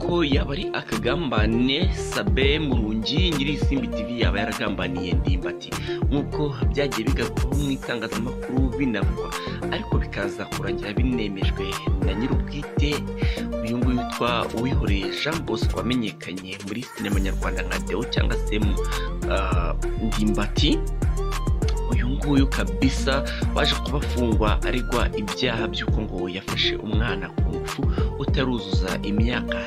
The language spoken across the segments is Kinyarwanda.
yuko yaba ari akagambane Sabe Murungi nyiri Isimbi TV yaba yaragambaniye Ndimbati nk'uko byagiye bigarukaho mu itangazamakuru binavugwa, ariko bikaza kurangira binemejwe na nyir'ubwite uyu nguyu witwa Uwihoreye Jean Bosco wamenyekanye muri sinema nyarwanda nka Deo cyangwa se Ndimbati. Uyu nguyu kabisa waje kubafungwa aregwa ibyaha by'uko ngo yafashe umwana ku ngufu utaruzuza imyaka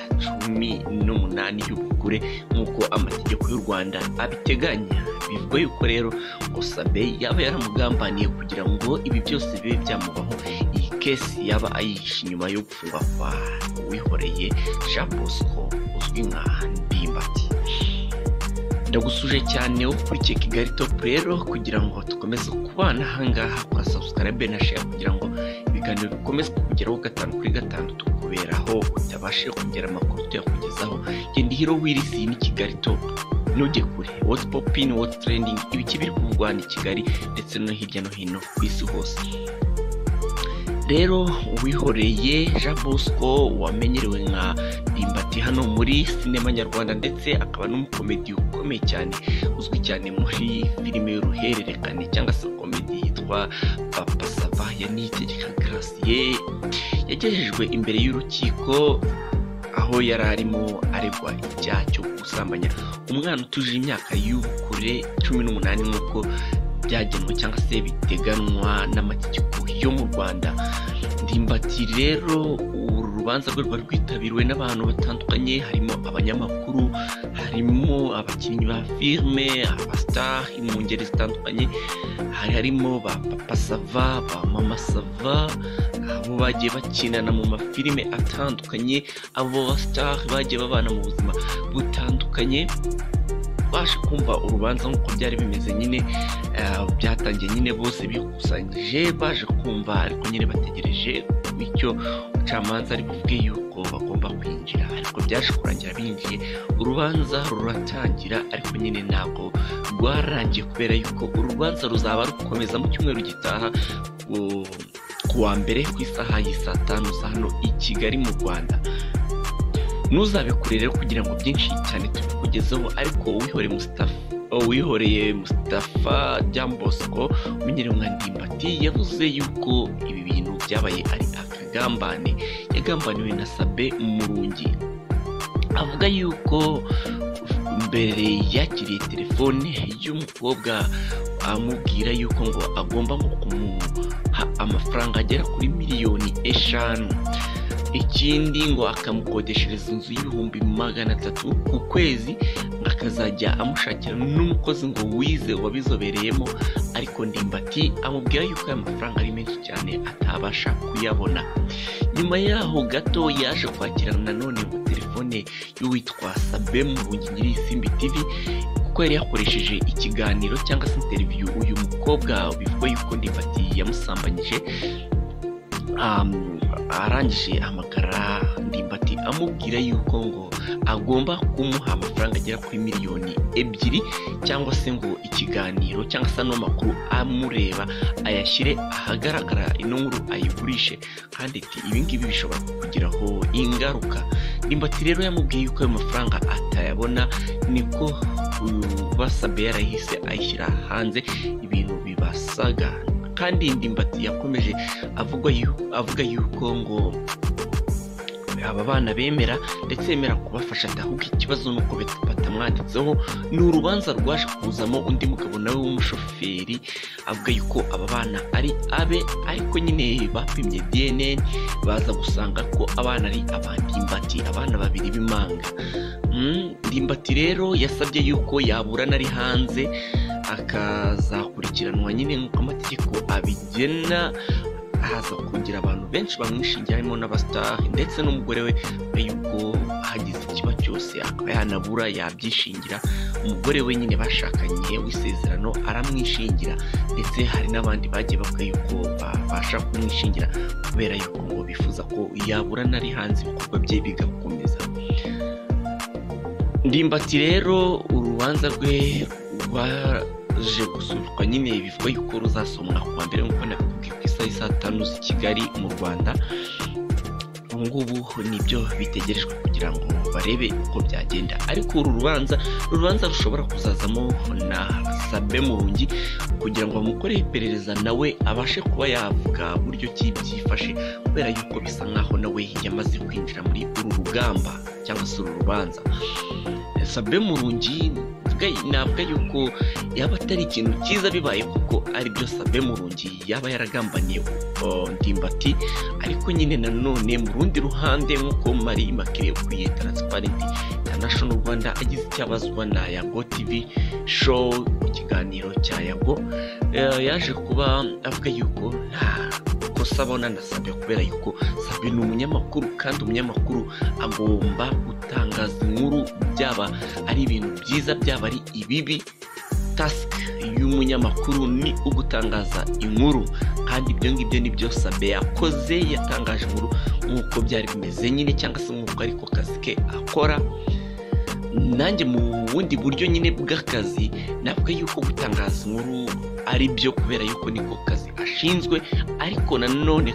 18 y'ubukure nk'uko amategeko y'u Rwanda abiteganya. Bivugwa yuko rero ngo Sabe yaba yaramugambaniye kugira ngo ibi byose bibe byamubaho. Iyi kesi yaba ayihishe inyuma yo gufungwa kwa Uwihoreye Jean Bosco uzwi nka Ndimbati. Ndagusuje cyane ukurikiye Kigali Top rero kugira ngo tukomeze kubana ahangaha kwa subscribe na share kugira ngo ibiganiro bikomeze kugeraho 5 kuri 5 tukuberaho utabashe kongera amakuru tuyakugezaho. Ndi Hero Willis ni Kigali Top. Nujye kure what's popping, what's trending, ibiki biri kuvugwa ni Kigali ndetse no hirya no hino ku isi hose. Rero Uwihoreye Jean Bosco wamenyerewe nka Ndimbati hano muri sinema nyarwanda ndetse akaba n'umukomedi ukomeye cyane uzwi cyane muri filime y'uruhererekane cyangwa se komedi yitwa Papa Sava ya Niyitegeka Gratien, yagejejwe imbere y'urukiko aho yari arimo aregwa icyaha cyo gusambanya umwana utuje imyaka y'ubukure 18 nk'uko byagenwe cyangwa se biteganwa n'amategeko yo mu Rwanda. Ndimbati rero urubanza rwe rwari rwitabiriwe n'abantu batandukanye, harimo abanyamakuru, harimo abakinnyi ba filime, abastar mu ngeri zitandukanye, harimo ba Papa Sava, ba Mama Sava, abo bagiye bakinana mu mafilime atandukanye, abo bastar bagiye babana mu buzima butandukanye. Baje kumva urubanza nk'uko byari bimeze nyine, byatangiye nyine bose bikusanyije baje kumva, ariko nyine bategereje icyo ucamanza ari buvuge yuko bagomba kwinjira, ariko byaje kurangira binjiye, urubanza ruratangira, ariko nyine ntabwo rwarangiye kubera yuko urubanza ruzaba rukomeza mu cyumweru gitaha kuwa mbere ku isaha y'isa 5 hano i Kigali mu Rwanda. Nuzabe kure rero kugira ngo byinshi cyane tubikugezeho, ariko Uwihoreye Mustafa Jean Bosco umenyerewe nka Ndimbati yavuze yuko ibi bintu byabaye ari akagambane yagambaniwe na Sabe Murungi. Avuga yuko mbere yakiriye telefone y'umukobwa amubwira yuko ngo agomba ngo kumuha amafaranga agera kuri 5 miliyoni. Ikindi ngo akamukodeshereza inzu y'ibihumbi 300 ku kwezi, akazajya amushakira n'umukozi ngo wize wabizobereyemo, ariko Ndimbati amubwira yuko aya mafaranga ari menshi cyane atabasha kuyabona. Nyuma yaho gato yaje kwakira nanone mu telefone y'uwitwa Sabe Murungi nyiri Isimbi TV kuko yari yakoresheje ikiganiro cyangwa se interview uyu mukobwa bivugwa yuko Ndimbati yamusambanyije. Arangije amagara Ndimbati amubwira yuko ngo agomba kumuha amafaranga agera kuri 2 miliyoni cyangwa se ngo ikiganiro cyangwa se no makuru amureba ayashyire ahagaragara, ino nkuru ayigurishe, kandi ibi ngibi bishobora kugiraho ingaruka. Ndimbati rero yamubwiye yuko ayo mafaranga atayabona, niko Sabe yarahise ayishyira hanze, ibintu bibasaga. Kandi Ndimbati yakomeje avuga yuko ngo aba bana bemera ndetse yemera kubafasha, ahubwo ikibazo nuko batamwanditseho. Ni urubanza rwaje kuzamo undi mugabo nawe w'umushoferi avuga yuko aba bana ari abe, ariko nyine bapimye DNA baza gusanga ko abana ari Ndimbati, abana babiri b'imanga. Ndimbati rero yasabye yuko yaburana ari hanze akazakurikiranwa nyine nk'uko amategeko abigena. Haza kugira abantu benshi bamwishingira, harimo n'abastar ndetse n'umugore we, yuko hagize ikiba cyose akaba yanabura yabyishingira. Umugore we nyine bashakanye w'isezerano aramwishingira, ndetse hari n'abandi bagiye bavuga yuko babasha kumwishingira kubera yuko ngo bifuza ko yaburana ari hanze ibikorwa bye bigakomeza. Ndimbati rero urubanza rwe rwaje gusubikwa nyine bivugwa yuko ruzasomwa kuwa mbere nk'uko nakubwiye ku isaha 5 z'i Kigali mu Rwanda. ubu ngubu nibyo bitegerejwe kugira ngo barebe uko byagenda, ariko uru rubanza rushobora kuzazamo na Sabin Murungi kugira ngo bamukorere iperereza nawe abashe kuba yavuga buryo ki byifashe, kubera yuko bisa nkaho nawe yamaze kwinjira muri uru rugamba cyangwa se uru rubanza. Sabin Murungi navuga yuko yaba atari ikintu cyiza bibaye kuko ari byo Sabin Murungi yaba yaragambaniye Ndimbati, ariko nyine nanone mu rundi ruhande nk'uko Marie Immaculée ukuriye Transparency International Rwanda agize icyabazwa na Yago TV show mu kiganiro cya Yago, yaje kuba avuga yuko nta kosa abona na Sabin, kubera yuko Sabin ni umunyamakuru kandi umunyamakuru agomba gutangaza inkuru, byaba ari ibintu byiza byaba ari ibibi. Task y'umunyamakuru ni ugutangaza inkuru, kandi ibyo ngibyo nibyo Sabin yakoze, yatangaje inkuru nk'uko byari bimeze nyine, cyangwa se nk'uko ariko kazi ke akora. Nanjye mu bundi buryo nyine bw'akazi navuga yuko gutangaza inkuru ari byo, kubera yuko niko kazi ashinzwe, ariko nanone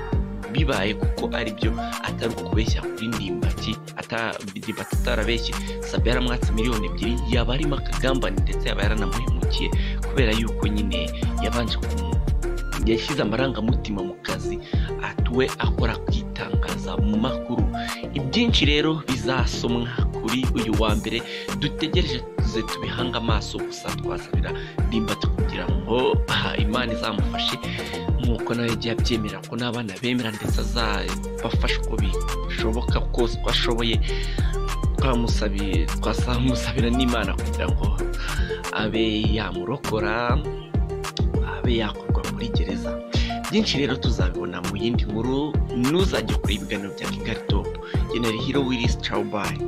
bibaye kuko ari byo atari ukubeshya kuri Ndimbati, atarabeshye Sabin yaramwatse miliyoni 2, yaba arimo akagambane ndetse yaba yaranamuhemukiye, kubera yuko nyine yabanje yashyize amarangamutima mu kazi atuwe akora kwitangaza mu makuru. Ibyinshi rero bizasomwa kuri uyu wa mbere, dutegereje tuze tubihanga amaso, gusa twasabira Ndimbati kugira ngo Imana izamufashe nk'uko nawe yagiye abyemera ko n'abana bemera, ndetse azabafasha uko bishoboka kose uko ashoboye. Twamusabira n'Imana kugira ngo abe yamurokora, abe yakorwa muri gereza. Byinshi rero tuzabibona mu yindi nkuru, ntuzajye kuri ibiganiro bya Kigali Top. General Hero Willis, ciao bye.